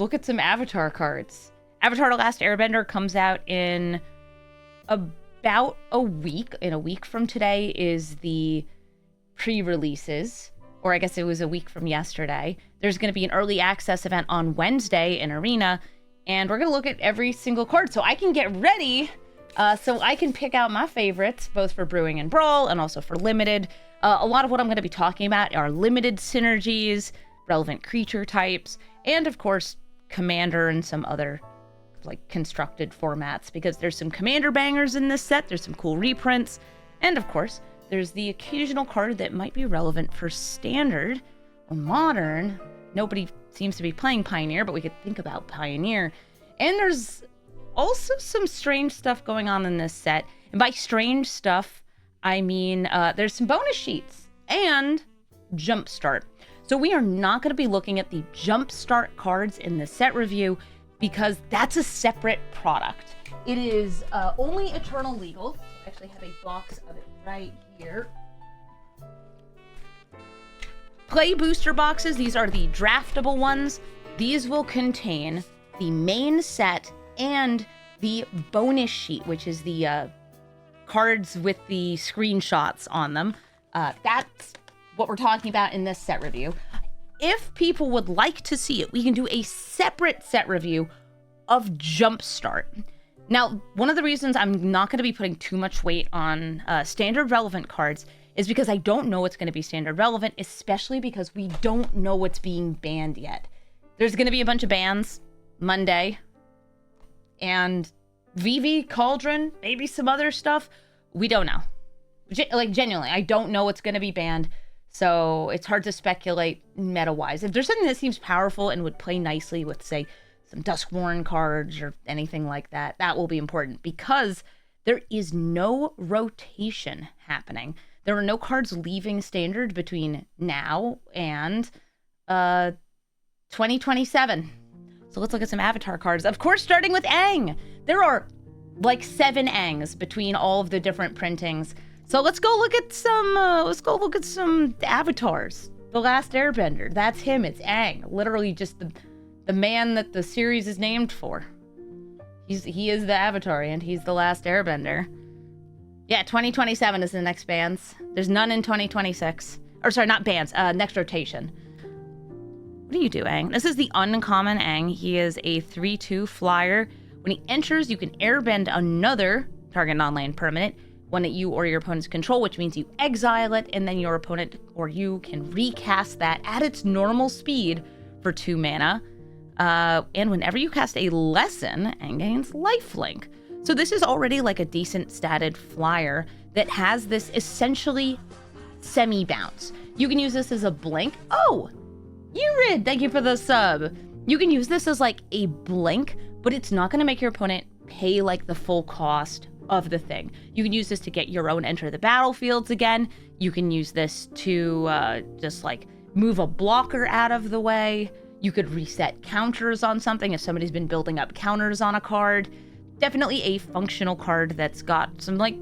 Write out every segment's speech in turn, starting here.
look at some Avatar cards. Avatar: The Last Airbender comes out in about a week. In a week from today is the pre-releases, or I guess it was a week from yesterday. There's going to be an early access event on Wednesday in Arena, and we're going to look at every single card so I can get ready, so I can pick out my favorites, both for Brewing and Brawl and also for Limited. A lot of what I'm going to be talking about are Limited synergies, relevant creature types, and of course, Commander and some other like constructed formats, because there's some Commander bangers in this set, there's some cool reprints, and of course, there's the occasional card that might be relevant for Standard or Modern. Nobody seems to be playing Pioneer, but we could think about Pioneer. And there's also some strange stuff going on in this set. And by strange stuff, I mean there's some bonus sheets and Jumpstart. So we are not going to be looking at the Jumpstart cards in the set review because that's a separate product. It is only Eternal Legal. I actually have a box of it right here. Play booster boxes. These are the draftable ones. These will contain the main set and the bonus sheet, which is the cards with the screenshots on them. That's what we're talking about in this set review. If people would like to see it, we can do a separate set review of Jumpstart. Now, one of the reasons I'm not going to be putting too much weight on standard relevant cards is because I don't know what's going to be standard relevant, especially because we don't know what's being banned yet. There's going to be a bunch of bans Monday, and VV, Cauldron, maybe some other stuff. We don't know. Like, genuinely, I don't know what's going to be banned, so it's hard to speculate meta-wise. If there's something that seems powerful and would play nicely with, say, some Duskworn cards or anything like that, that will be important because there is no rotation happening. There are no cards leaving Standard between now and 2027. So let's look at some Avatar cards. Of course, starting with Aang. There are like 7 Aangs between all of the different printings. So let's go look at some Avatars. The Last Airbender. That's him. It's Aang. Literally just the man that the series is named for. He is the Avatar, and he's the Last Airbender. Yeah, 2027 is the next bans. There's none in 2026. Or sorry, not bans, next rotation. What do you do, Aang? This is the uncommon Aang. He is a 3/2 flyer. When he enters, you can airbend another target non-land permanent, one that you or your opponents control, which means you exile it, and then your opponent or you can recast that at its normal speed for 2 mana. And whenever you cast a lesson, Aang gains lifelink. So this is already like a decent statted flyer that has this essentially semi-bounce. You can use this as a blink. Oh, Yurid, thank you for the sub. You can use this as like a blink, but it's not going to make your opponent pay like the full cost of the thing. You can use this to get your own enter the battlefields again. You can use this to just like move a blocker out of the way. You could reset counters on something if somebody's been building up counters on a card. Definitely a functional card that's got some like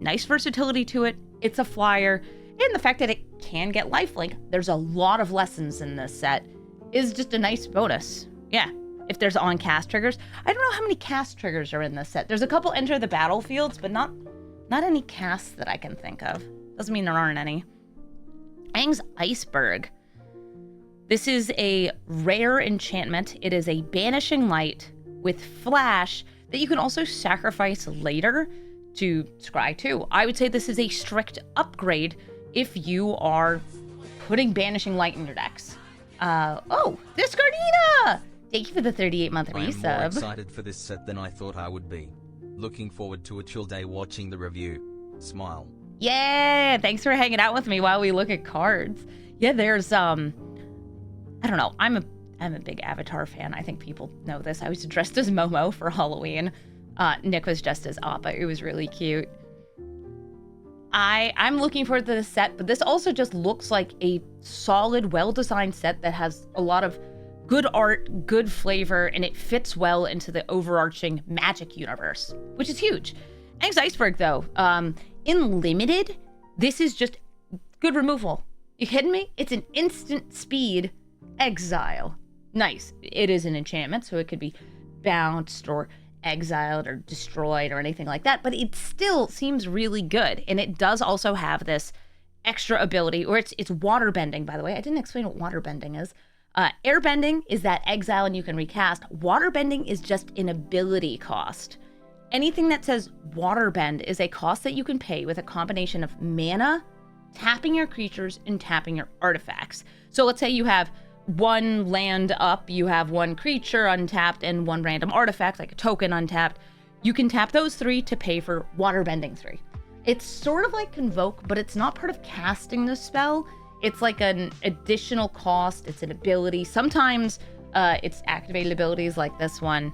nice versatility to it. It's a flyer, and the fact that it can get lifelink, there's a lot of lessons in this set, is just a nice bonus. Yeah, if there's on cast triggers. I don't know how many cast triggers are in this set. There's a couple enter the battlefields, but not any casts that I can think of. Doesn't mean there aren't any. Aang's Iceberg. This is a rare enchantment. It is a Banishing Light with Flash that you can also sacrifice later to scry 2. I would say this is a strict upgrade if you are putting Banishing Light in your decks. Oh, Discardina! Thank you for the 38-month resub. I'm more excited for this set than I thought I would be. Looking forward to a chill day watching the review. Smile. Yeah, thanks for hanging out with me while we look at cards. Yeah, there's, I don't know, I'm a big Avatar fan. I think people know this. I was dressed as Momo for Halloween. Nick was dressed as Appa. It was really cute. I'm looking forward to this set, but this also just looks like a solid, well-designed set that has a lot of good art, good flavor, and it fits well into the overarching Magic universe, which is huge. Aang's Iceberg, though, in Limited, this is just good removal. You kidding me? It's an instant speed exile. Nice. It is an enchantment, so it could be bounced or exiled or destroyed or anything like that, but it still seems really good. And it does also have this extra ability, or it's water bending, by the way. I didn't explain what water bending is. Air bending is that exile and you can recast. Water bending is just an ability cost. Anything that says water bend is a cost that you can pay with a combination of mana, tapping your creatures, and tapping your artifacts. So let's say you have one land up, you have one creature untapped, and one random artifact, like a token untapped. You can tap those 3 to pay for water bending 3. It's sort of like Convoke, but it's not part of casting the spell. It's like an additional cost. It's an ability. Sometimes it's activated abilities like this one.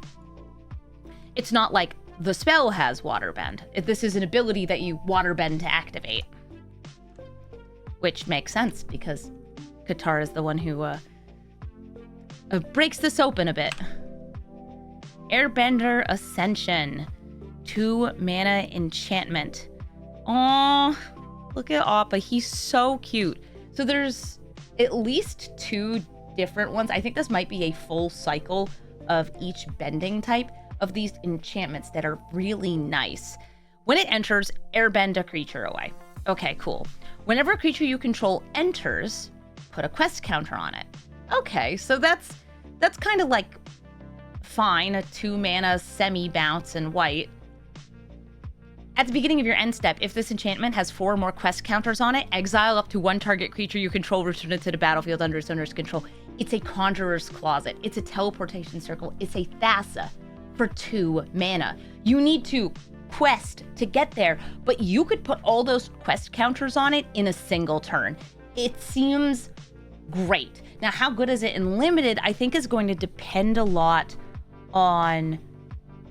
It's not like the spell has water bend. This is an ability that you water bend to activate. Which makes sense because Qatar is the one who breaks this open a bit. Airbender Ascension. 2 mana enchantment. Aww, look at Appa. He's so cute. So there's at least 2 different ones. I think this might be a full cycle of each bending type of these enchantments that are really nice. When it enters, airbend a creature away. Okay, cool. Whenever a creature you control enters, put a quest counter on it. Okay, so that's kind of like fine, a 2 mana semi-bounce and white. At the beginning of your end step, if this enchantment has 4 more quest counters on it, exile up to 1 target creature you control, return it to the battlefield under its owner's control. It's a Conjurer's Closet. It's a teleportation circle. It's a Thassa for 2 mana. You need to quest to get there, but you could put all those quest counters on it in a single turn. It seems great. Now, how good is it in limited, I think is going to depend a lot on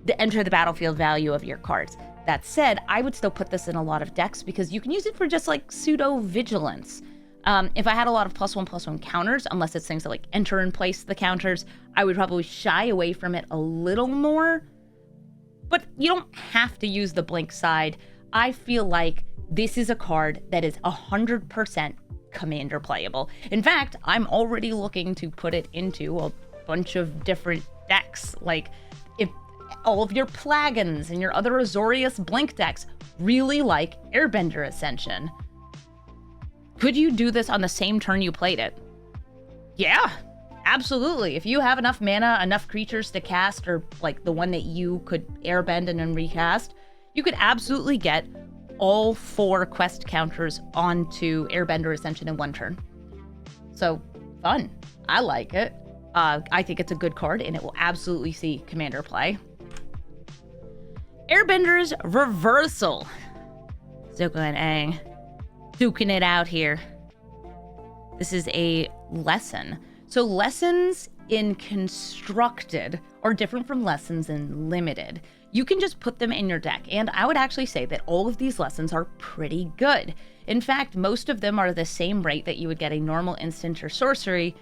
the enter the battlefield value of your cards. That said, I would still put this in a lot of decks because you can use it for just like pseudo vigilance. If I had a lot of +1/+1 counters, unless it's things that like enter and place the counters, I would probably shy away from it a little more. But you don't have to use the blink side. I feel like this is a card that is 100% commander playable. In fact, I'm already looking to put it into a bunch of different decks. Like, if all of your Plagons and your other Azorius blink decks really like Airbender Ascension, could you do this on the same turn you played it? Yeah, absolutely. If you have enough mana, enough creatures to cast, or like the one that you could airbend and then recast, you could absolutely get all 4 quest counters onto Airbender Ascension in 1 turn. So, fun. I like it. I think it's a good card, and it will absolutely see commander play. Airbender's Reversal. Zuko and Aang duking it out here. This is a lesson. So lessons in Constructed are different from lessons in Limited. You can just put them in your deck, and I would actually say that all of these lessons are pretty good. In fact, most of them are the same rate that you would get a normal instant or sorcery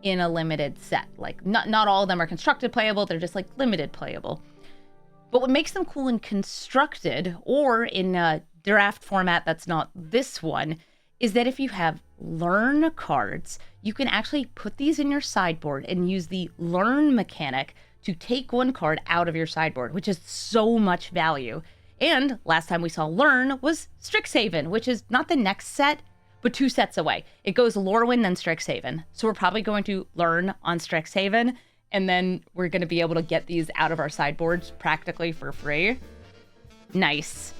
in a limited set. Like, not all of them are constructed playable, they're just like limited playable. But what makes them cool in Constructed, or in a draft format that's not this one, is that if you have learn cards, you can actually put these in your sideboard and use the learn mechanic to take 1 card out of your sideboard, which is so much value. And last time we saw learn was Strixhaven, which is not the next set, but 2 sets away. It goes Lorwyn, then Strixhaven. So we're probably going to learn on Strixhaven, and then we're going to be able to get these out of our sideboards practically for free. Nice.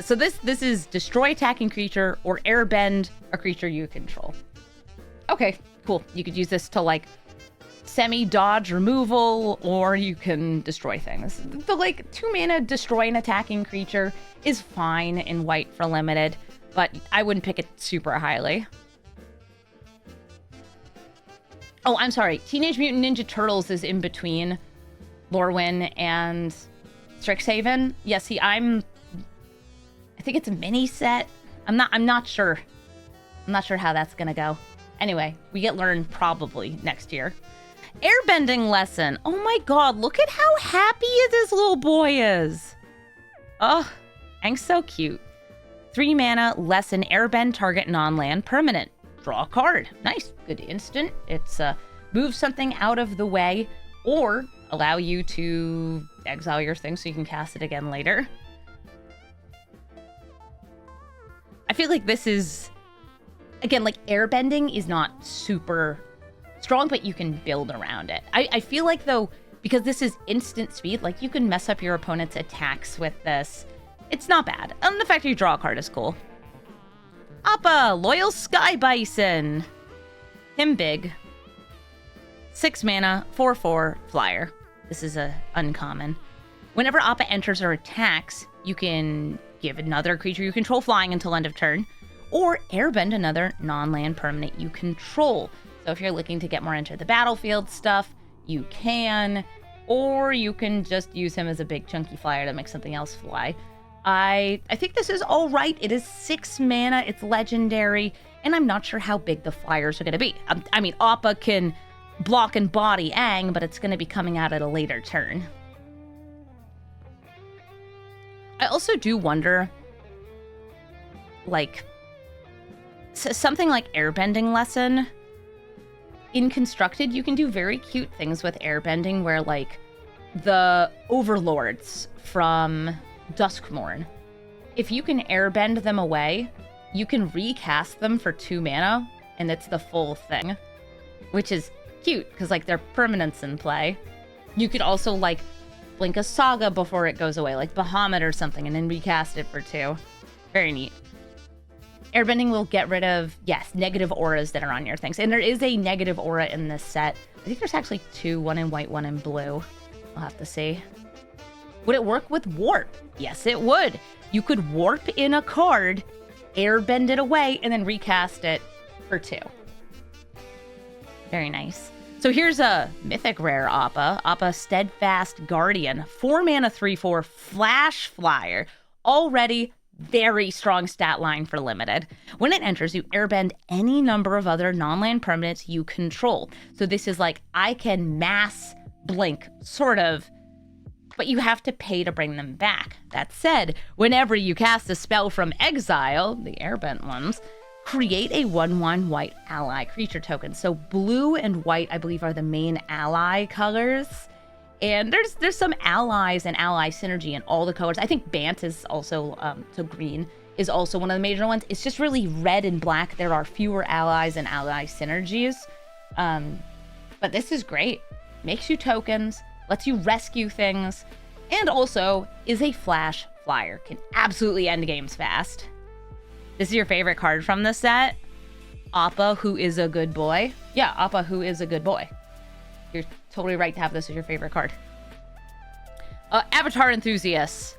So this is destroy attacking creature or airbend a creature you control. Okay, cool. You could use this to like semi-dodge removal, or you can destroy things. The like 2 mana destroy an attacking creature is fine in white for limited, but I wouldn't pick it super highly. Oh, I'm sorry. Teenage Mutant Ninja Turtles is in between Lorwyn and Strixhaven. Yeah, see, I think it's a mini set. I'm not sure. I'm not sure how that's gonna go. Anyway, we get learn probably next year. Airbending lesson. Oh my god, look at how happy this little boy is. Oh, Aang's so cute. 3 mana, lesson, airbend target non-land permanent. Draw a card. Nice. Good instant. It's move something out of the way, or allow you to exile your thing so you can cast it again later. I feel like this is, again, like airbending is not super strong, but you can build around it. I feel like, though, because this is instant speed, like you can mess up your opponent's attacks with this. It's not bad. The fact that you draw a card is cool. Appa, Loyal Sky Bison. Him big. 6 mana, 4/4, flyer. This is a uncommon. Whenever Appa enters or attacks, you can give another creature you control flying until end of turn, or airbend another non-land permanent you control. So if you're looking to get more into the battlefield stuff, you can, or you can just use him as a big chunky flyer to make something else fly. I think this is all right. It is 6 mana, it's legendary, and I'm not sure how big the flyers are going to be. I mean, Appa can block and body Aang, but it's going to be coming out at a later turn. I also do wonder, like, something like Airbending Lesson. In Constructed, you can do very cute things with airbending where, like, the overlords from Duskmourn, if you can airbend them away, you can recast them for 2 mana, and it's the full thing, which is cute, because, like, their permanent's in play. You could also, like, blink a Saga before it goes away, like Bahamut or something, and then recast it for 2. Very neat. Airbending will get rid of, yes, negative auras that are on your things. And there is a negative aura in this set. I think there's actually 2, one in white, one in blue. We'll have to see. Would it work with warp? Yes, it would. You could warp in a card, airbend it away, and then recast it for 2. Very nice. So here's a mythic rare Appa. Appa Steadfast Guardian. 4 mana, 3/4, flash flyer. Already very strong stat line for limited. When it enters, you airbend any number of other non-land permanents you control. So this is like, I can mass blink, sort of, but you have to pay to bring them back. That said, whenever you cast a spell from exile, the airbent ones, create a 1/1 white ally creature token. So blue and white, I believe, are the main ally colors. And there's some allies and ally synergy in all the colors. I think Bant is also, so green is also one of the major ones. It's just really red and black. There are fewer allies and ally synergies. But this is great. Makes you tokens, lets you rescue things, and also is a flash flyer. Can absolutely end games fast. This is your favorite card from this set? Appa, who is a good boy. Yeah, Appa, who is a good boy. You're totally right to have this as your favorite card. Avatar Enthusiasts.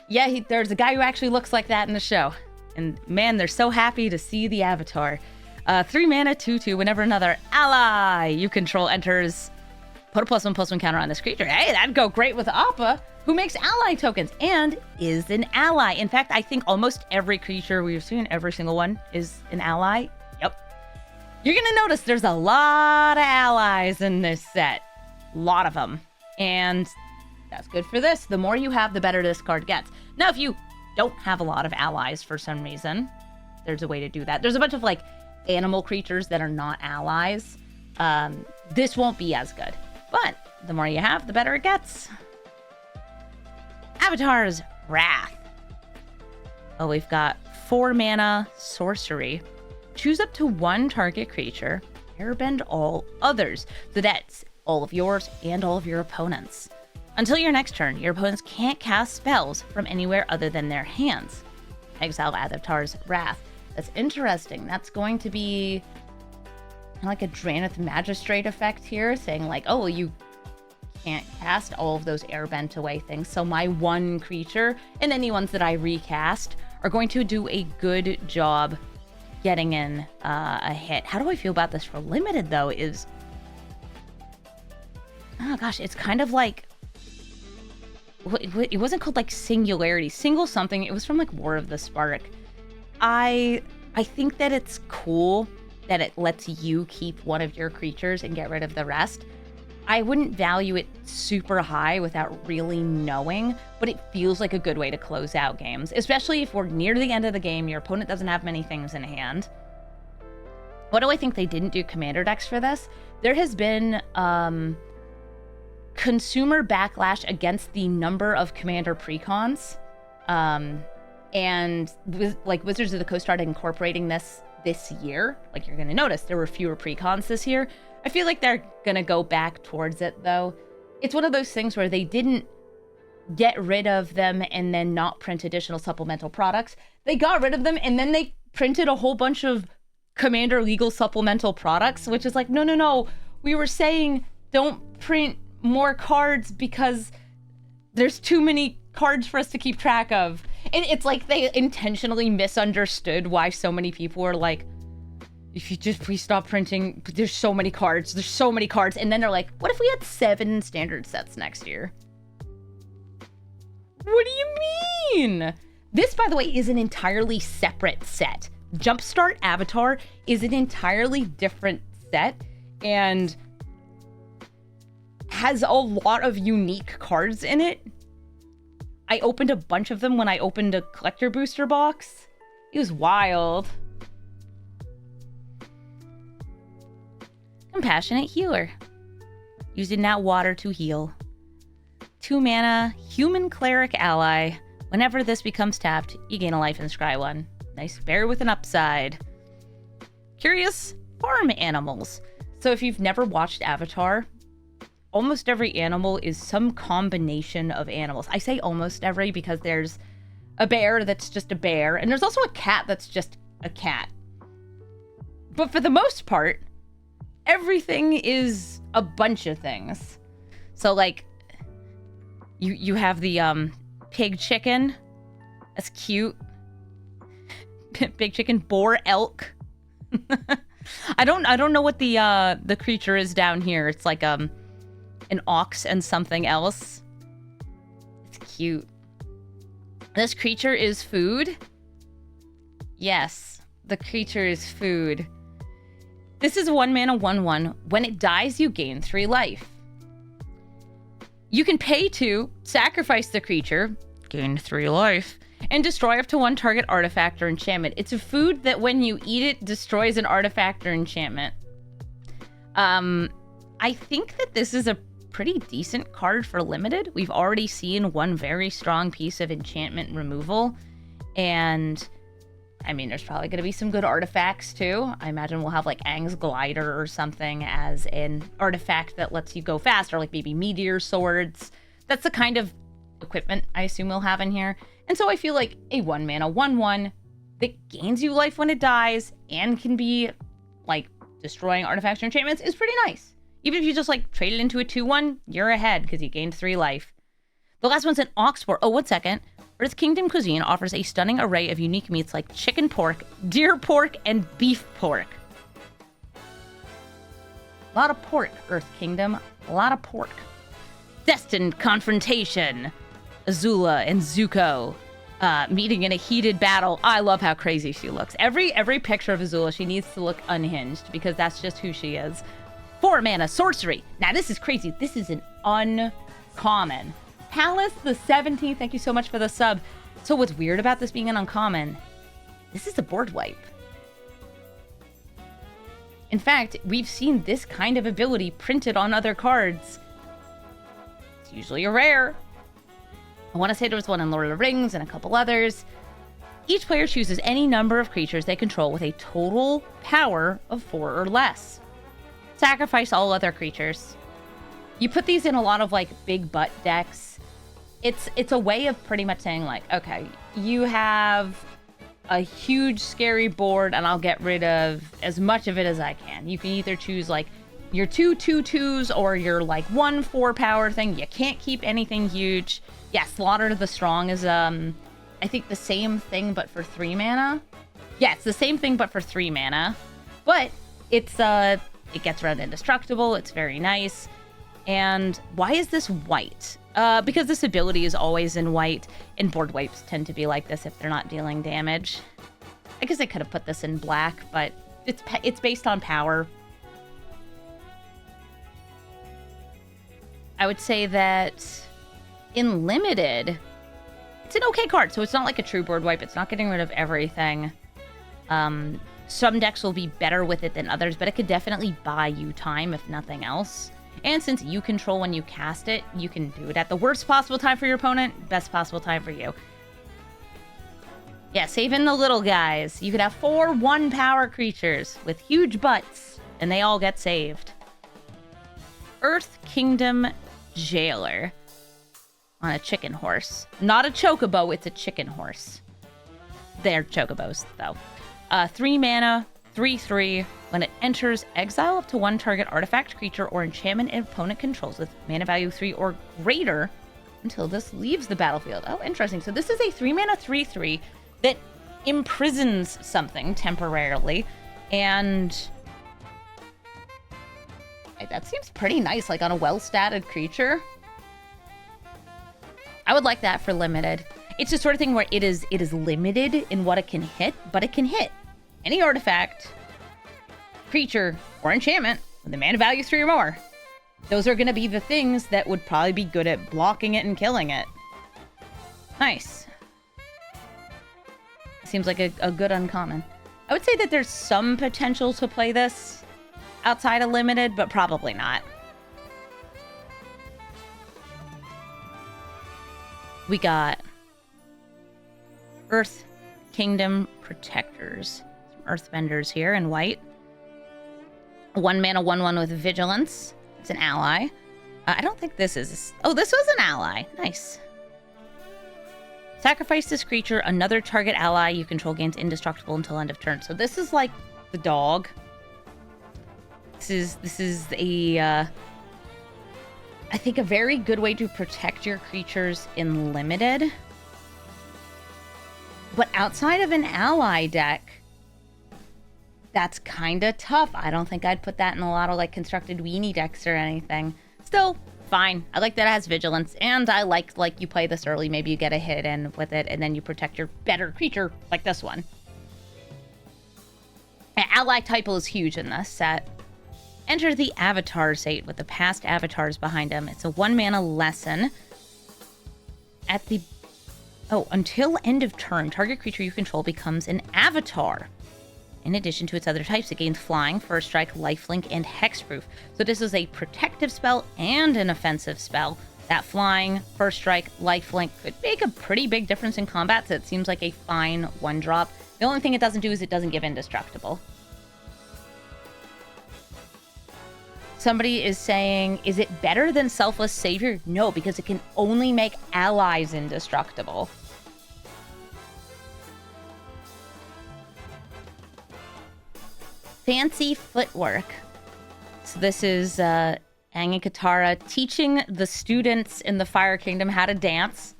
Yeah, there's a guy who actually looks like that in the show. And man, they're so happy to see the Avatar. 3 mana, 2/2. Whenever another ally you control enters, put a +1/+1 counter on this creature. Hey, that'd go great with Appa, who makes ally tokens and is an ally. In fact, I think almost every creature we've seen, every single one, is an ally. Yep. You're going to notice there's a lot of allies in this set. A lot of them. And that's good for this. The more you have, the better this card gets. Now, if you don't have a lot of allies for some reason, there's a way to do that. There's a bunch of, like, animal creatures that are not allies. This won't be as good. But the more you have, the better it gets. Avatar's Wrath. Oh, we've got 4 mana sorcery. Choose up to 1 target creature, airbend all others. So that's all of yours and all of your opponents. Until your next turn, your opponents can't cast spells from anywhere other than their hands. Exile Avatar's Wrath. That's interesting. That's going to be kind of like a Drannith Magistrate effect here, saying like, oh, well, you can't cast all of those airbent away things. So my 1 creature and any ones that I recast are going to do a good job getting in a hit. How do I feel about this for limited, though, is... Oh, gosh, it's kind of like... It wasn't called, like, Singularity. Single something. It was from, like, War of the Spark. I think that it's cool that it lets you keep one of your creatures and get rid of the rest. I wouldn't value it super high without really knowing, but it feels like a good way to close out games, especially if we're near the end of the game, your opponent doesn't have many things in hand. What do I think they didn't do commander decks for this? There has been consumer backlash against the number of commander precons. And like Wizards of the Coast started incorporating this year. Like, you're going to notice there were fewer precons this year. I feel like they're going to go back towards it, though. It's one of those things where they didn't get rid of them and then not print additional supplemental products. They got rid of them and then they printed a whole bunch of Commander legal supplemental products, which is like, no. We were saying don't print more cards because there's too many cards for us to keep track of. And it's like they intentionally misunderstood why so many people were like, if you just please stop printing, there's so many cards. And then they're like, what if we had 7 standard sets next year? What do you mean? This, by the way, is an entirely separate set. Jumpstart Avatar is an entirely different set and has a lot of unique cards in it. I opened a bunch of them when I opened a collector booster box. It was wild. Compassionate Healer. Using that water to heal. 2 mana, human cleric ally. Whenever this becomes tapped, you gain a life and scry 1. Nice bear with an upside. Curious farm animals. So if you've never watched Avatar, almost every animal is some combination of animals. I say almost every because there's a bear that's just a bear, and there's also a cat that's just a cat. But for the most part, everything is a bunch of things. So like, you have the pig chicken. That's cute. Big chicken, boar, elk. I don't know what the creature is down here. It's like an ox and something else. It's cute. This creature is food. Yes, the creature is food. This is 1 mana 1/1. When it dies, you gain 3 life. You can pay to sacrifice the creature, gain 3 life, and destroy up to 1 target artifact or enchantment. It's a food that when you eat it, destroys an artifact or enchantment. I think that this is a pretty decent card for limited. We've already seen one very strong piece of enchantment removal. And, I mean, there's probably going to be some good artifacts, too. I imagine we'll have, like, Aang's Glider or something as an artifact that lets you go faster, like maybe Meteor Swords. That's the kind of equipment I assume we'll have in here. And so I feel like a 1 mana 1/1 that gains you life when it dies and can be, like, destroying artifacts or enchantments is pretty nice. Even if you just, like, trade it into a 2/1, you're ahead because you gained 3 life. The last one's an Oxboar. Oh, 1 second. Earth Kingdom Cuisine offers a stunning array of unique meats like chicken pork, deer pork, and beef pork. A lot of pork, Earth Kingdom. A lot of pork. Destined Confrontation. Azula and Zuko meeting in a heated battle. I love how crazy she looks. Every picture of Azula, she needs to look unhinged because that's just who she is. 4 mana sorcery. Now this is crazy. This is an uncommon. Palace the 17th. Thank you so much for the sub. So what's weird about this being an uncommon? This is a board wipe. In fact, we've seen this kind of ability printed on other cards. It's usually a rare. I want to say there was one in Lord of the Rings and a couple others. Each player chooses any number of creatures they control with a total power of 4 or less. Sacrifice all other creatures. You put these in a lot of, like, big butt decks. It's a way of pretty much saying, like, okay, you have a huge scary board and I'll get rid of as much of it as I can. You can either choose, like, your 2/2/2s or your, like, 1/4 power thing. You can't keep anything huge. Yeah, Slaughter the Strong is, I think the same thing, but for 3 mana. Yeah, it's the same thing, but for 3 mana. But it's, it gets rid of indestructible. It's very nice. And why is this white? Because this ability is always in white, and board wipes tend to be like this if they're not dealing damage. I guess I could have put this in black, but it's based on power. I would say that in limited, it's an okay card. So it's not like a true board wipe. It's not getting rid of everything. Some decks will be better with it than others, but it could definitely buy you time if nothing else. And since you control when you cast it, you can do it at the worst possible time for your opponent, best possible time for you. Yeah, saving the little guys. You could have 4 1-power creatures with huge butts, and they all get saved. Earth Kingdom Jailer on a chicken horse. Not a chocobo, it's a chicken horse. They're chocobos, though. 3 mana, 3/3. When it enters, exile up to 1 target artifact, creature, or enchantment an opponent controls with mana value 3 or greater until this leaves the battlefield. Oh, interesting. So this is a 3 mana, 3/3 that imprisons something temporarily. And that seems pretty nice, like on a well-statted creature. I would like that for limited. It's the sort of thing where it is limited in what it can hit, but it can hit any artifact, creature, or enchantment with a mana value 3 or more. Those are going to be the things that would probably be good at blocking it and killing it. Nice. Seems like a good uncommon. I would say that there's some potential to play this outside of limited, but probably not. We got Earth Kingdom Protectors. Some Earthbenders here in white. 1 mana, 1/1 with Vigilance. It's an ally. I don't think this is... Oh, this was an ally. Nice. Sacrifice this creature. Another target ally you control gains indestructible until end of turn. So this is like the dog. This is a... I think a very good way to protect your creatures in limited. But outside of an ally deck, that's kind of tough. I don't think I'd put that in a lot of like constructed weenie decks or anything. Still, fine. I like that it has Vigilance, and I like you play this early. Maybe you get a hit in with it, and then you protect your better creature like this one. Ally typo is huge in this set. Enter the Avatar State with the past avatars behind him. It's a 1 mana lesson. Until end of turn, target creature you control becomes an avatar. In addition to its other types, it gains flying, first strike, lifelink, and hexproof. So this is a protective spell and an offensive spell. That flying, first strike, lifelink could make a pretty big difference in combat, so it seems like a fine 1-drop. The only thing it doesn't do is it doesn't give indestructible. Somebody is saying, is it better than Selfless Savior? No, because it can only make allies indestructible. Fancy Footwork. So this is Aang and Katara teaching the students in the Fire Kingdom how to dance,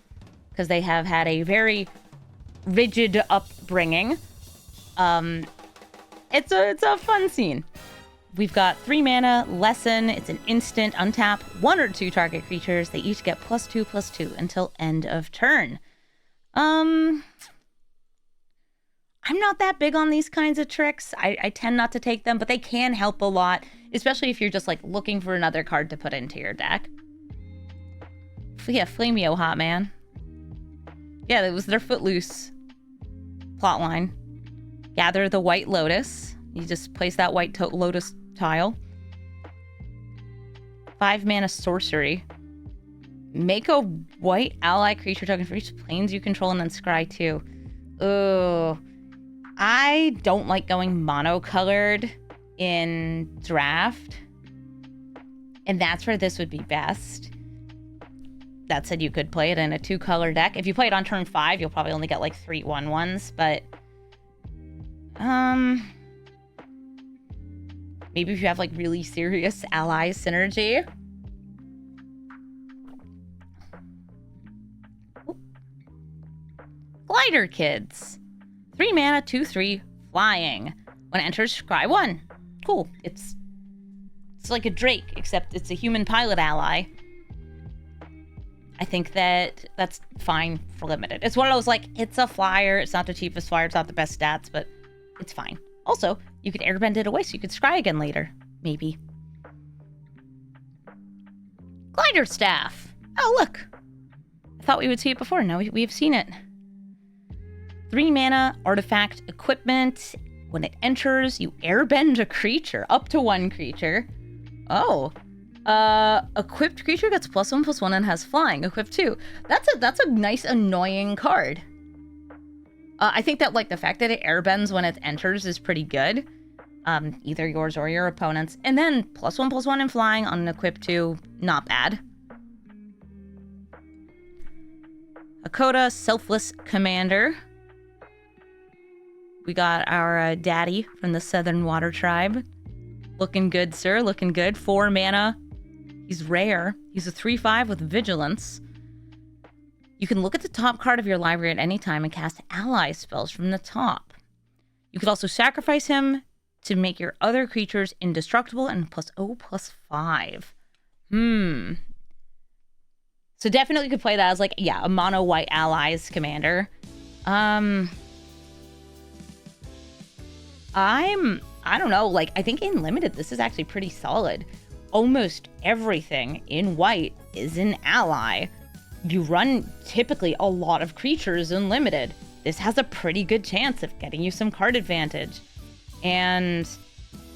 because they have had a very rigid upbringing. It's a fun scene. We've got 3 mana, lesson. It's an instant, untap 1 or 2 target creatures. They each get +2/+2 until end of turn. I'm not that big on these kinds of tricks. I tend not to take them, but they can help a lot, especially if you're just like looking for another card to put into your deck. Yeah, Flameo Hot Man. Yeah, it was their Footloose plotline. Gather the White Lotus. You just place that White Lotus tile. 5 mana sorcery. Make a white ally creature token for each planes you control and then scry 2. Ugh. I don't like going monocolored in draft. And that's where this would be best. That said, you could play it in a 2-color deck. If you play it on turn 5, you'll probably only get like 3 1/1s, but maybe if you have like really serious ally synergy. Ooh. Glider Kids. 3 mana, 2/3, flying. When it enters, scry 1. Cool. It's like a Drake, except it's a human pilot ally. I think that's fine for limited. It's one of those like, it's a flyer. It's not the cheapest flyer. It's not the best stats, but it's fine. Also, you could airbend it away so you could scry again later. Maybe. Glider Staff. Oh, look. I thought we would see it before. No, we have seen it. 3 mana, artifact, equipment. When it enters, you airbend a creature, up to 1 creature. Oh. Equipped creature gets +1/+1 and has flying. Equipped 2. That's a nice annoying card. I think that like the fact that it airbends when it enters is pretty good. Either yours or your opponent's. And then +1/+1 and flying on an equipped 2, not bad. Hakoda, Selfless Commander. We got our daddy from the Southern Water Tribe. Looking good, sir. Looking good. 4 mana. He's rare. He's a 3/5 with Vigilance. You can look at the top card of your library at any time and cast ally spells from the top. You could also sacrifice him to make your other creatures indestructible and +5. So definitely could play that as like, yeah, a mono white allies commander. I don't know, like, I think in limited, this is actually pretty solid. Almost everything in white is an ally. You run typically a lot of creatures in limited. This has a pretty good chance of getting you some card advantage. And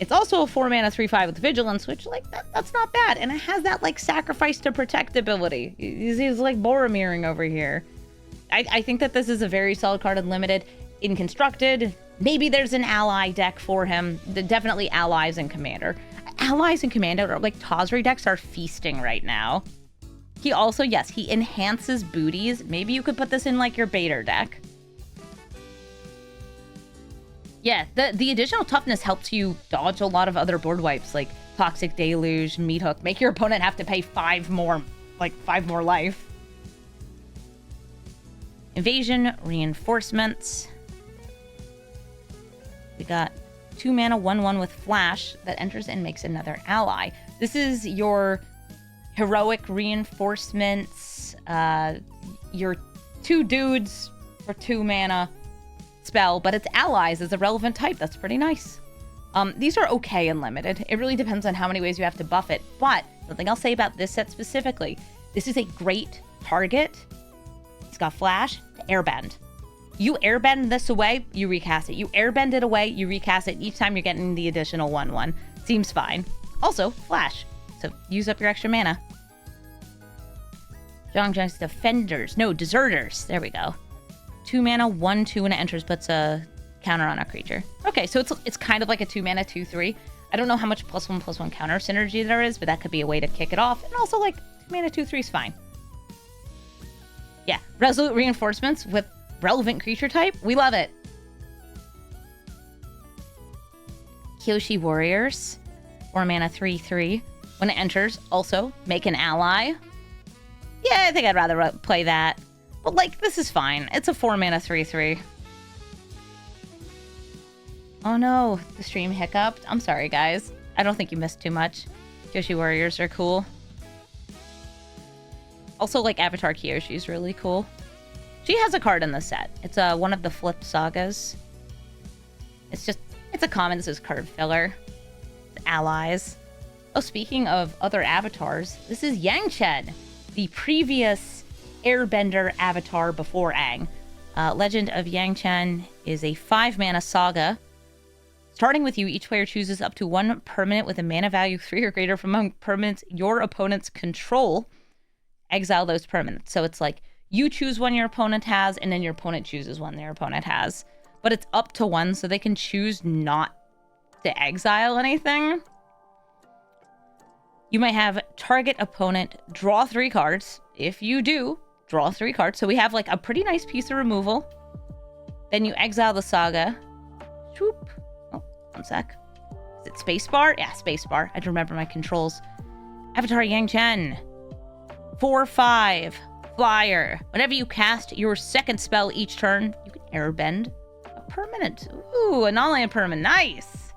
it's also a 4 mana 3/5 with Vigilance, which, like, that's not bad. And it has that, like, sacrifice to protect ability. He's like Boromiring over here. I think that this is a very solid card in limited. In constructed, maybe there's an ally deck for him. Definitely allies and commander. Allies and commander, like Tazri decks, are feasting right now. He also, yes, he enhances booties. Maybe you could put this in like your Baiter deck. Yeah, the additional toughness helps you dodge a lot of other board wipes like Toxic Deluge, Meat Hook. Make your opponent have to pay 5 more life. Invasion, Reinforcements. We got 2 mana 1/1 with Flash that enters and makes another ally. This is your heroic reinforcements, your 2 dudes for 2 mana spell, but it's allies as a relevant type. That's pretty nice. These are okay in limited. It really depends on how many ways you have to buff it. But something I'll say about this set specifically, this is a great target. It's got Flash to airbend. You airbend this away, you recast it. You airbend it away, you recast it. Each time you're getting the additional 1/1. Seems fine. Also, Flash. So use up your extra mana. Zhangjiang's Defenders. No, Deserters. There we go. 2 mana, 1/2 when it enters, puts a counter on a creature. Okay, so it's kind of like a 2 mana, 2/3. I don't know how much +1/+1 counter synergy there is, but that could be a way to kick it off. And also, like, 2 mana, 2/3 is fine. Yeah, Resolute Reinforcements with relevant creature type. We love it. Kyoshi Warriors. 4 mana, 3/3. When it enters, also make an ally. Yeah, I think I'd rather play that. But, like, this is fine. It's a 4 mana, 3/3. Oh no, the stream hiccuped. I'm sorry, guys. I don't think you missed too much. Kyoshi Warriors are cool. Also, like, Avatar Kyoshi is really cool. She has a card in the set. It's one of the Flip Sagas. It's a common. This is card filler. It's allies. Oh, speaking of other avatars, this is Yang Chen, the previous Airbender avatar before Aang. Legend of Yang Chen is a 5 mana saga. Starting with you, each player chooses up to 1 permanent with a mana value 3 or greater from among permanents your opponent's control. Exile those permanents. So it's like you choose one your opponent has, and then your opponent chooses one their opponent has. But it's up to 1, so they can choose not to exile anything. You might have target opponent draw 3 cards. If you do, draw 3 cards. So we have like a pretty nice piece of removal. Then you exile the saga. Swoop. Oh, one sec. Is it spacebar? Yeah, spacebar. I had to remember my controls. Avatar Yang Chen. 4/5. Flyer. Whenever you cast your second spell each turn, you can airbend a permanent. Ooh, a non-land permanent. Nice.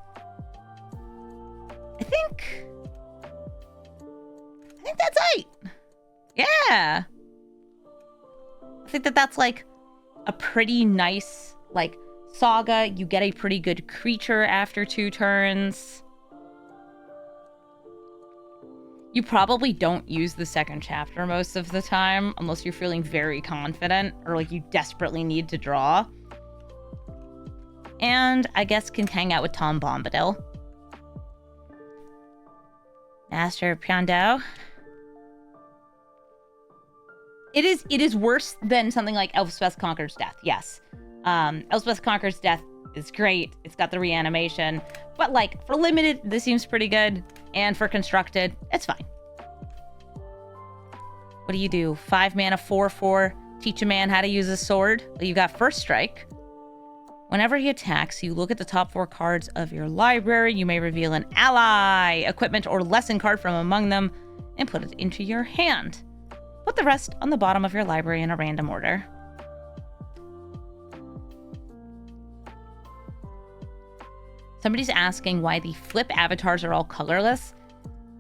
I think that's right. Yeah. I think that's like a pretty nice, like, saga. You get a pretty good creature after 2 turns. You probably don't use the second chapter most of the time, unless you're feeling very confident or like you desperately need to draw. And I guess can hang out with Tom Bombadil. Master Piandao. It is worse than something like Elspeth Conquers Death, yes. Elspeth Conquers Death is great. It's got the reanimation. But, like, for limited, this seems pretty good. And for constructed, it's fine. What do you do? 5 mana, 4/4. Teach a man how to use a sword. Well, you got First Strike. Whenever he attacks, you look at the top 4 cards of your library. You may reveal an ally, equipment, or lesson card from among them and put it into your hand. Put the rest on the bottom of your library in a random order. Somebody's asking why the flip avatars are all colorless.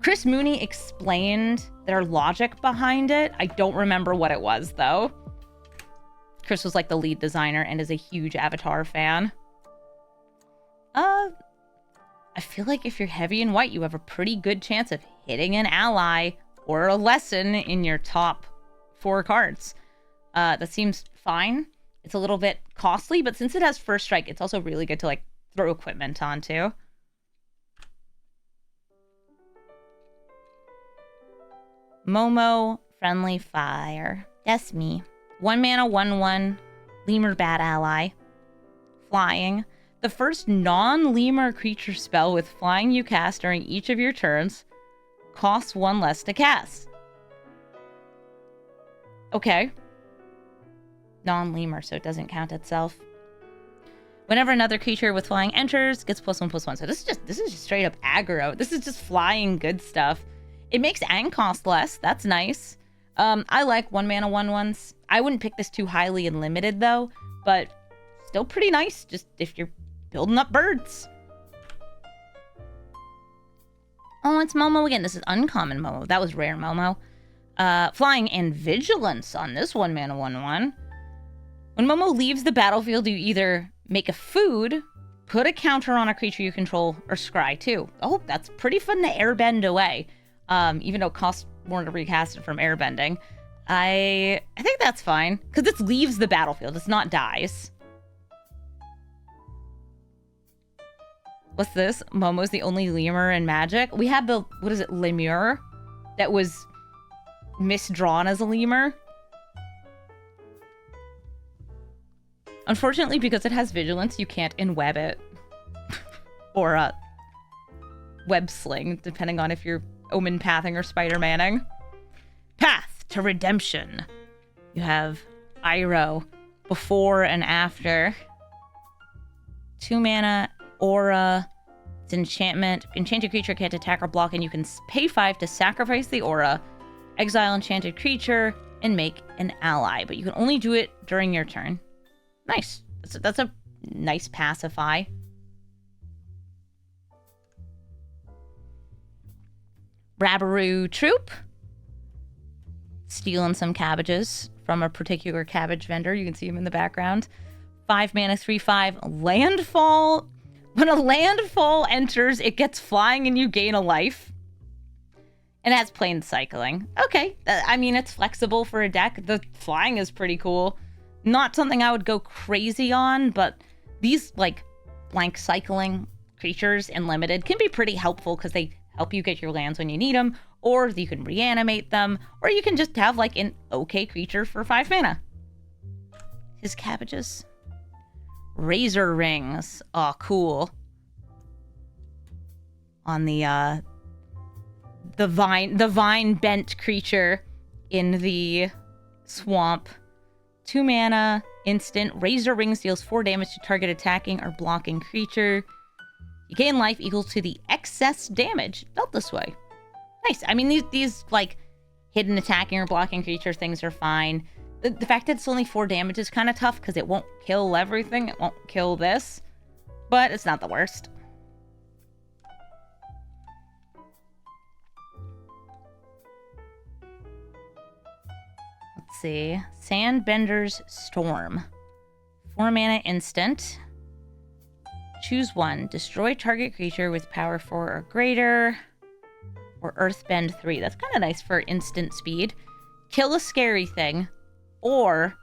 Chris Mooney explained their logic behind it. I don't remember what it was, though. Chris was like the lead designer and is a huge Avatar fan. I feel like if you're heavy and white, you have a pretty good chance of hitting an ally or a lesson in your top 4 cards. That seems fine. It's a little bit costly, but since it has First Strike, it's also really good to like throw equipment onto. Momo, Friendly Fire. That's me. 1 mana, 1/1. Lemur Bat Ally. Flying. The first non-lemur creature spell with flying you cast during each of your turns costs 1 less to cast. Okay. Non-lemur, so it doesn't count itself. Whenever another creature with flying enters, gets +1/+1. So this is just straight up aggro. This is just flying good stuff. It makes Ang cost less. That's nice. I like 1 mana 1/1s. I wouldn't pick this too highly in limited though, but still pretty nice. Just if you're building up birds. Oh, it's Momo again. This is uncommon Momo. That was rare Momo. Flying and Vigilance on this 1 mana 1/1. When Momo leaves the battlefield, you either make a food, put a counter on a creature you control, or scry 2. Oh, that's pretty fun to airbend away. Even though it costs more to recast it from airbending. I think that's fine, because this leaves the battlefield. It's not dies. What's this? Momo's the only lemur in Magic. We have the, what is it, lemur? That was misdrawn as a lemur. Unfortunately, because it has Vigilance, you can't enweb it. Or web sling, depending on if you're Omen Pathing or Spider-Manning. Path to Redemption. You have Iroh before and after. 2 mana, Aura. It's enchantment. Enchanted creature can't attack or block, and you can pay 5 to sacrifice the Aura, exile enchanted creature, and make an ally. But you can only do it during your turn. Nice. That's a nice pacify. Rabaroo Troop. Stealing some cabbages from a particular cabbage vendor. You can see him in the background. 5 mana, 3/5. Landfall. When a landfall enters, it gets flying and you gain a life. And it has plain cycling. Okay. I mean, it's flexible for a deck. The flying is pretty cool. Not something I would go crazy on, but these, like, blank cycling creatures in limited can be pretty helpful because they help you get your lands when you need them, or you can reanimate them, or you can just have, like, an okay creature for 5 mana. His cabbages. Razor Rings. Oh, cool. On the vine bent creature in the swamp. 2 mana, instant. Razor Rings deals 4 damage to target attacking or blocking creature. You gain life equal to the excess damage dealt this way. Nice. I mean, these like, hidden attacking or blocking creature things are fine. The fact that it's only 4 damage is kind of tough because it won't kill everything. It won't kill this. But it's not the worst. Let's see. Sandbender's Storm. 4 mana instant. Choose 1. Destroy target creature with power 4 or greater. Or Earthbend 3. That's kind of nice for instant speed. Kill a scary thing. Or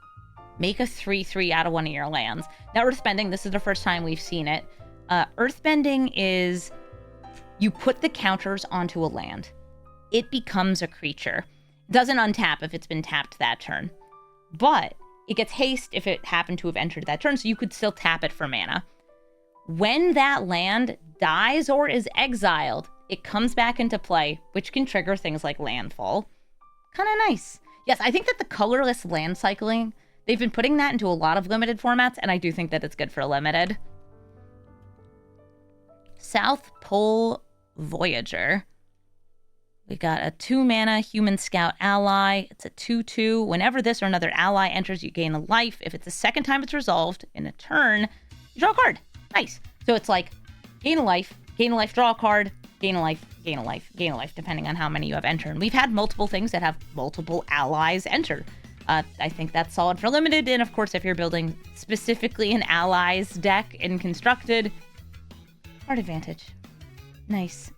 make a 3/3 out of one of your lands. Now, Earthbending, this is the first time we've seen it. Earthbending is you put the counters onto a land. It becomes a creature. Doesn't untap if it's been tapped that turn. But it gets haste if it happened to have entered that turn, so you could still tap it for mana. When that land dies or is exiled, it comes back into play, which can trigger things like landfall. Kind of nice. Yes, I think that the colorless land cycling, they've been putting that into a lot of limited formats, and I do think that it's good for limited. South Pole Voyager. We got a 2-mana Human Scout ally. It's a 2/2. Whenever this or another ally enters, you gain a life. If it's the second time it's resolved in a turn, you draw a card. Nice. So it's like gain a life, draw a card, gain a life, gain a life, gain a life, depending on how many you have enter. And we've had multiple things that have multiple allies enter. I think that's solid for limited. And of course, if you're building specifically an allies deck in constructed, card advantage. Nice.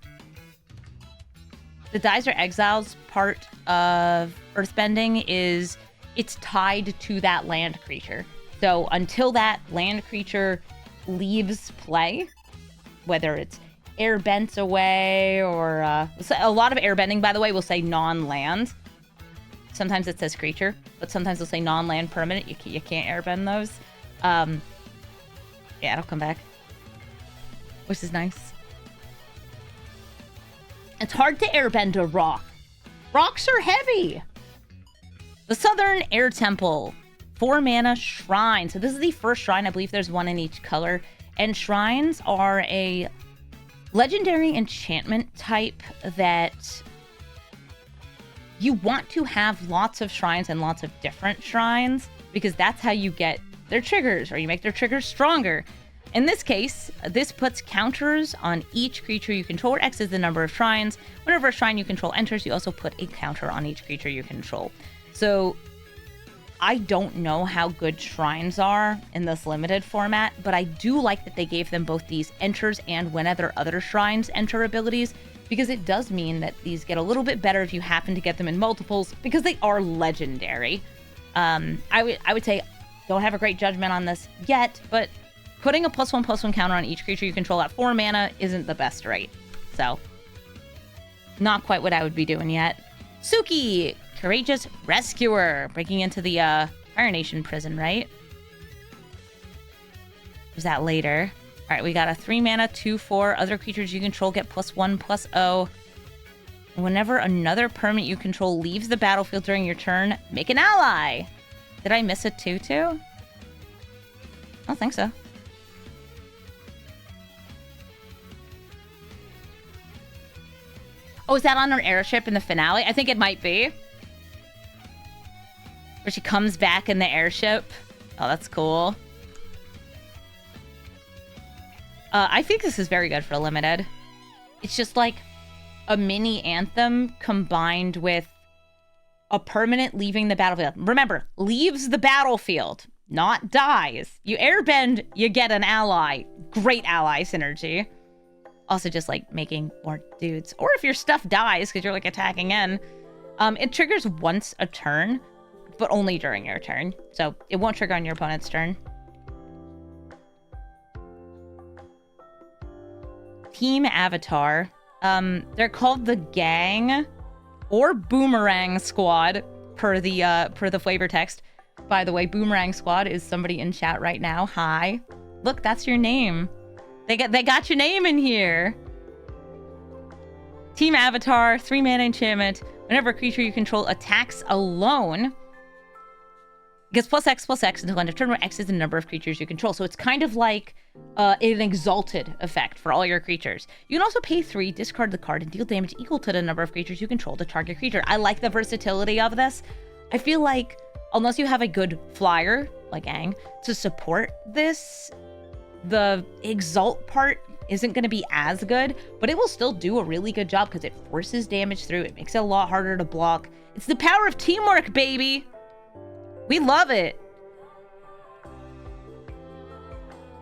The dies or exiles part of Earthbending is it's tied to that land creature. So until that land creature leaves play, whether it's airbent away or a lot of airbending, by the way, will say non-land. Sometimes it says creature, but sometimes they'll say non-land permanent. You can't airbend those. Yeah, it'll come back, which is nice. It's hard to airbend a rock. Rocks are heavy. The Southern Air Temple. 4-mana shrine. So this is the first shrine. I believe there's one in each color. And shrines are a legendary enchantment type that you want to have lots of shrines and lots of different shrines because that's how you get their triggers or you make their triggers stronger. In this case, this puts counters on each creature you control, where X is the number of shrines. Whenever a shrine you control enters, you also put a counter on each creature you control. So I don't know how good shrines are in this limited format, but I do like that they gave them both these enters and whenever other shrines enter abilities, because it does mean that these get a little bit better if you happen to get them in multiples, because they are legendary. I would say don't have a great judgment on this yet, but putting a +1/+1 counter on each creature you control at 4 mana isn't the best rate. So, not quite what I would be doing yet. Suki, Courageous Rescuer, breaking into the Fire Nation prison, right? Was that later? All right, we got a 3-mana 2/4. Other creatures you control get +1/+0. Whenever another permanent you control leaves the battlefield during your turn, make an ally. Did I miss a 2/2? I don't think so. Oh, is that on her airship in the finale? I think it might be. Where she comes back in the airship. Oh, that's cool. I think this is very good for limited. It's just like a mini anthem combined with a permanent leaving the battlefield. Remember, leaves the battlefield, not dies. You airbend, you get an ally. Great ally synergy. Also just like making more dudes. Or if your stuff dies because you're like attacking in, it triggers once a turn, but only during your turn. So it won't trigger on your opponent's turn. Team Avatar. They're called the Gang or Boomerang Squad per the flavor text. By the way, Boomerang Squad is somebody in chat right now. Hi. Look, that's your name. They got your name in here. Team Avatar, 3-mana enchantment. Whenever a creature you control attacks alone, it gets +X/+X until end of turn, where X is the number of creatures you control. So it's kind of like an exalted effect for all your creatures. You can also pay 3, discard the card, and deal damage equal to the number of creatures you control to target creature. I like the versatility of this. I feel like unless you have a good flyer, like Aang, to support this, the exalt part isn't going to be as good, but it will still do a really good job because it forces damage through. It makes it a lot harder to block. It's the power of teamwork, baby. We love it.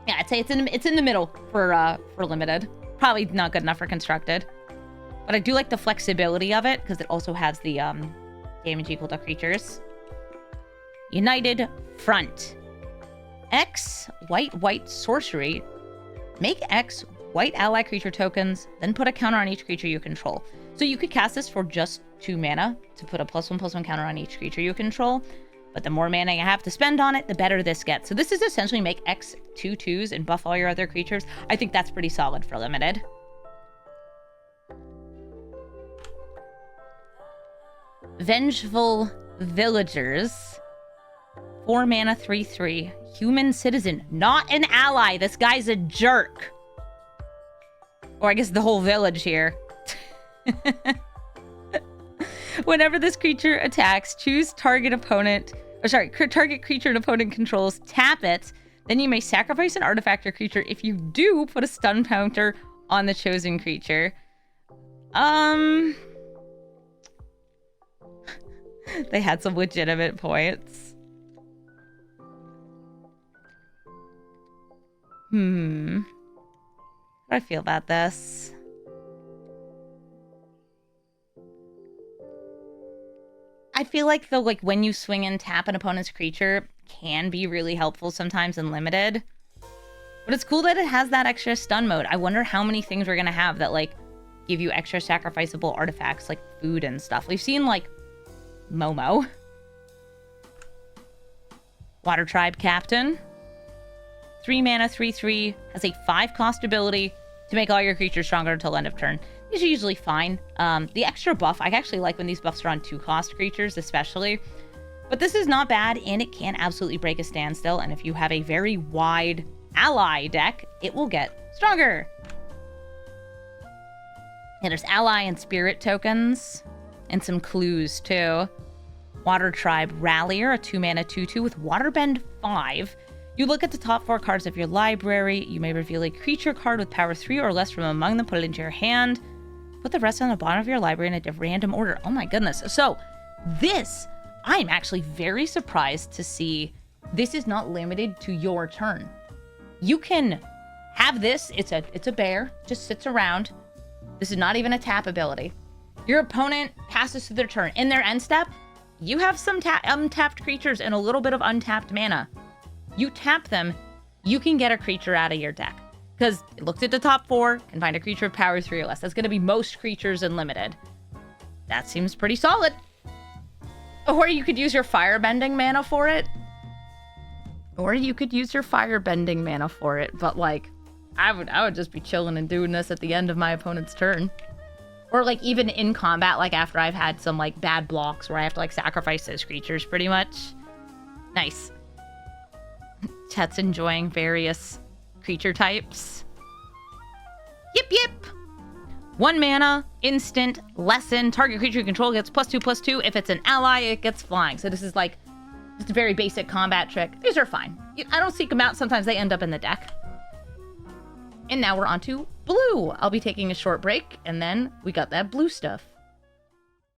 Yeah, I'd say it's in the middle for limited. Probably not good enough for constructed, but I do like the flexibility of it because it also has the damage equal to creatures. United Front. X, white sorcery. Make X white ally creature tokens, then put a counter on each creature you control. So you could cast this for just 2 mana to put a +1/+1 counter on each creature you control. But the more mana you have to spend on it, the better this gets. So this is essentially make X 2/2s and buff all your other creatures. I think that's pretty solid for limited. Vengeful Villagers. 4 mana, 3/3. Human Citizen. Not an ally. This guy's a jerk. Or I guess the whole village here. Whenever this creature attacks, choose target creature an opponent controls, tap it. Then you may sacrifice an artifact or creature. If you do, put a stun counter on the chosen creature. They had some legitimate points. How do I feel about this? I feel like when you swing and tap an opponent's creature can be really helpful sometimes in limited. But it's cool that it has that extra stun mode. I wonder how many things we're gonna have that give you extra sacrificable artifacts like food and stuff. We've seen Momo. Water Tribe Captain. 3 mana, 3/3, has a 5-cost ability to make all your creatures stronger until end of turn. These are usually fine. The extra buff, I actually like when these buffs are on 2-cost creatures, especially. But this is not bad, and it can absolutely break a standstill. And if you have a very wide ally deck, it will get stronger. And there's ally and spirit tokens, and some clues too. Water Tribe Rallier, a 2 mana, 2/2 with Waterbend 5. You look at the top 4 cards of your library. You may reveal a creature card with power 3 or less from among them, put it into your hand. Put the rest on the bottom of your library in a random order. Oh my goodness. So this, I'm actually very surprised to see this is not limited to your turn. You can have this. It's a bear, just sits around. This is not even a tap ability. Your opponent passes through their turn. In their end step, you have some untapped creatures and a little bit of untapped mana. You tap them, you can get a creature out of your deck. Because it looked at the top 4, can find a creature with power 3 or less. That's going to be most creatures in limited. That seems pretty solid. Or you could use your firebending mana for it. But I would just be chilling and doing this at the end of my opponent's turn. Or even in combat, after I've had some bad blocks where I have to sacrifice those creatures pretty much. Nice. Chet's enjoying various creature types. Yip. 1 mana, instant, lesson. Target creature you control gets +2/+2. If it's an ally, it gets flying. So this is just a very basic combat trick. These are fine. I don't seek them out. Sometimes they end up in the deck. And now we're on to blue. I'll be taking a short break, and then we got that blue stuff.